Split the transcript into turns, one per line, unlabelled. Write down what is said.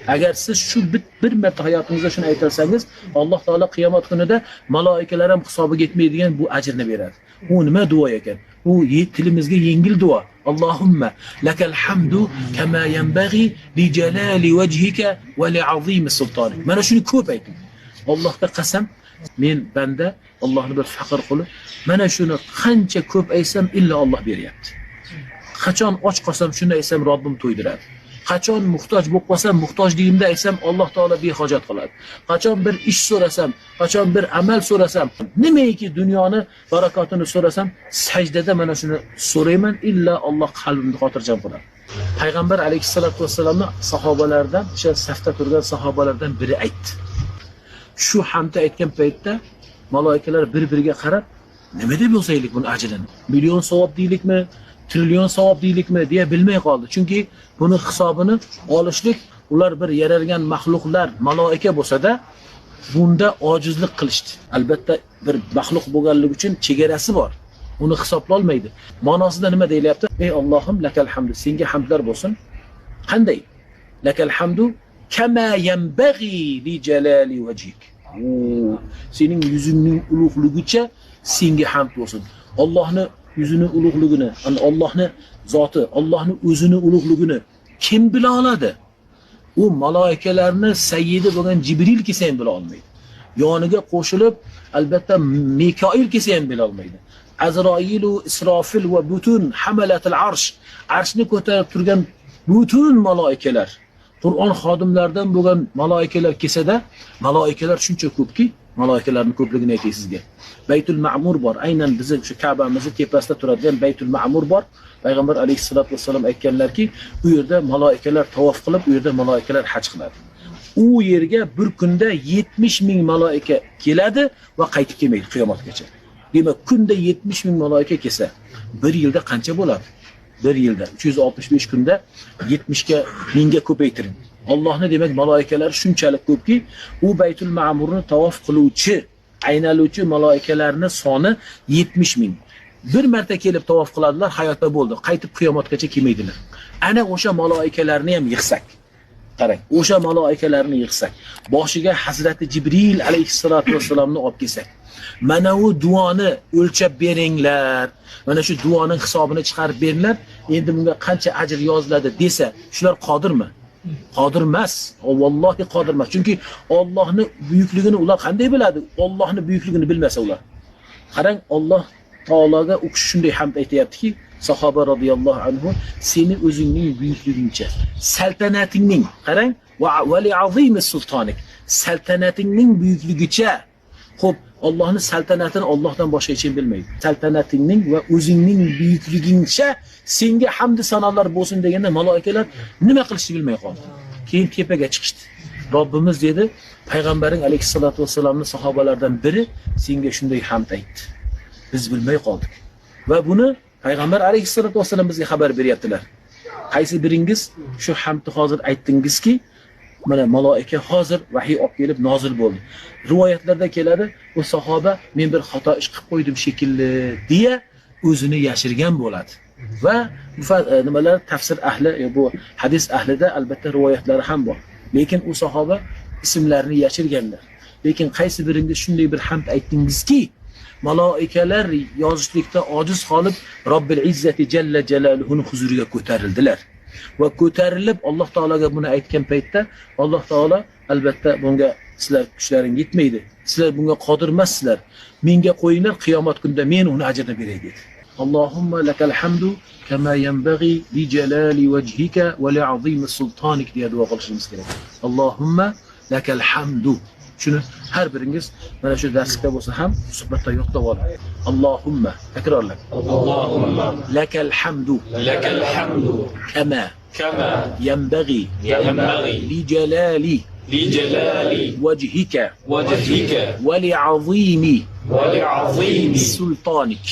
Agar siz shu bir marta hayotingizda shuni aytsangiz, Alloh taolo qiyomat kunida maloikalar ham hisobiga yetmaydigan bu ajrni beradi. U nima duo ekan? U tilimizga yengil duo. Allohumma lakal hamdu kama yanbaghi li jalali wajhika va li azim sultonik. Mana shuni ko'p ayting. Allohga qasam, men banda, Allohni bir faqir quli, mana shuni qancha ko'p aysam illa Alloh beryapti. Qachon och qolsam shuni aysam Robbim to'ydiradi. Qachon muhtoj bo'lib qolsam, muhtojligimda aysam Alloh taolo behojat qiladi. Qachon bir ish so'rasam, qachon bir amal so'rasam, nimaiki dunyoni barakotini so'rasam, sajdada mana shuni so'rayman, illa Alloh qalbimni xotirjam qiladi. Payg'ambar alayhisolatu vassalomning sahobalaridan, o'sha safda turgan sahobalardan biri aytdi. Shu hamda aytgan paytda maloikalar bir-biriga qarab, nima deb yozaylik buni ajrini? Million savob deylikmi, trillion savob deylikmi deya bilmay qoldi. Chunki buni hisobini olishlik, ular bir yaralgan maxluqlar, maloika bo'lsa-da, bunda ojizlik qilishdi. Albatta bir maxluq bo'lganligi uchun chegarasi bor. Uni hisoblolmaydi. Ma'nosida nima deyilyapti? Ey Allohim, lakal hamdu, senga hamdlar bo'lsin. Qanday? Lakal hamdu kama yanbaghi li jalali wajhik. Sening yuzingning ulug'ligicha senga hamd bo'lsin. Allohni yüzünü ulug'ligini, Allohni zoti, Allohni o'zini ulug'ligini kim bila oladi? U maloikalarni sayyidi bo'lgan Jibril kelsa ham bila olmaydi. Yoniga qo'shilib, albatta Mikoil kelsa ham bila olmaydi. Azroil, Isrofil va butun hamalatul arsh, arshni ko'tarib turgan butun maloikalar, Qur'on xodimlaridan bo'lgan maloikalar kelsa-da, maloikalar shuncha ko'pki, maloikalarning ko'pligini aytay sizga. Baytul Ma'mur bor. Aynan bizni shu Ka'bamizning tepasida turadigan Baytul Ma'mur bor. Payg'ambar alayhisolatu vassalom aytganlarki, u yerda maloikalar tavof qilib, u yerda maloikalar haj qiladi. U yerga bir kunda 70 ming maloika keladi va qaytib kelmaydi qiyomatgacha. Demak, kunda 70 ming maloika kelsa, bir yilda qancha bo'ladi? Bir yilda 365 kunda 70 ga mingga ko'paytiring. Allohning demak maloikalari shunchalik ko'pki, u Baytul Ma'murni tavof qiluvchi, aynaluvchi maloikalarning soni 70 ming. Bir marta kelib tavof qiladilar, hayotda bo'ldi. Qaytib qiyomatgacha kelmaydilar. Ana o'sha maloikalarni ham yig'sak. Qarang, o'sha maloikalarni yig'sak, boshiga Hazrati Jibril alayhisolatu vassalomni olib kelsak, mana u duoni o'lchab beringlar, mana shu duoning hisobini chiqarib beringlar, endi bunga qancha ajr yoziladi desa, shular qodirmi? Qodir emas. Vallohi qodir emas. Chunki Allohning buyukligini ular qanday biladi? Allohning buyukligini bilmasa ular. Qarang, Alloh taologa u kishi shunday hamd aytayaptiki, sahoba radhiyallohu anhu, seni o'zingning buyukligingcha, saltanatingning, qarang, va li azim sultonik, saltanatingning buyukligicha. Xo'p, Allohning saltanatini Allohdan boshqa hech kim bilmaydi. Saltanatingning va o'zingning buyukligingcha senga hamd sanolar bo'lsin deganda maloikalar nima qilishni bilmay qoldi. Keyin tepaga chiqishdi. Robbimiz dedi, payg'ambaring alayhisolatu vassalomning sahobalaridan biri senga shunday hamd aytdi. Biz bilmay qoldik. Va buni payg'ambar alayhisolatu vassalom bizga xabar beryaptilar. Qaysi biringiz shu hamdni hozir aytdingizki, mana maloika hozir vahiy olib kelib nozil bo'ldi. Rivoyatlarda keladi, u sahoba men bir xato ish qilib qo'ydim shekilli deya o'zini yashirgan bo'ladi. Va nimalar tafsir ahli, bu hadis ahlida albatta rivoyatlari ham bor. Lekin u sahoba ismlarini yashirganlar. Lekin qaysi biringiz shunday bir hamd aytdingizki, maloikalar yozishlikda ojiz qolib Robbil Izzati jalla jalaluhuning huzuriga ko'tarildilar. Va ko'tarilib Alloh taolaga buni aytgan paytda Alloh taolo albatta bunga sizlar kuchlaring yetmaydi. Sizlar bunga qodir emassizlar. Menga qo'yinglar, qiyomat kunida men uni ajrini beray dedi. Allohumma lakal hamdu kama yanbaghi li jalali wajhika va li azim sultonik deya duo qilishimiz kerak. Allohumma lakal hamdu. Shuni har biringiz mana shu darsda bo'lsa ham suhbatda yo'qlab oling. Allohumma, takrorlang.
Allohumma
lakal hamdu kama yanbaghi li jalali wajhika wa li azimi sultanik.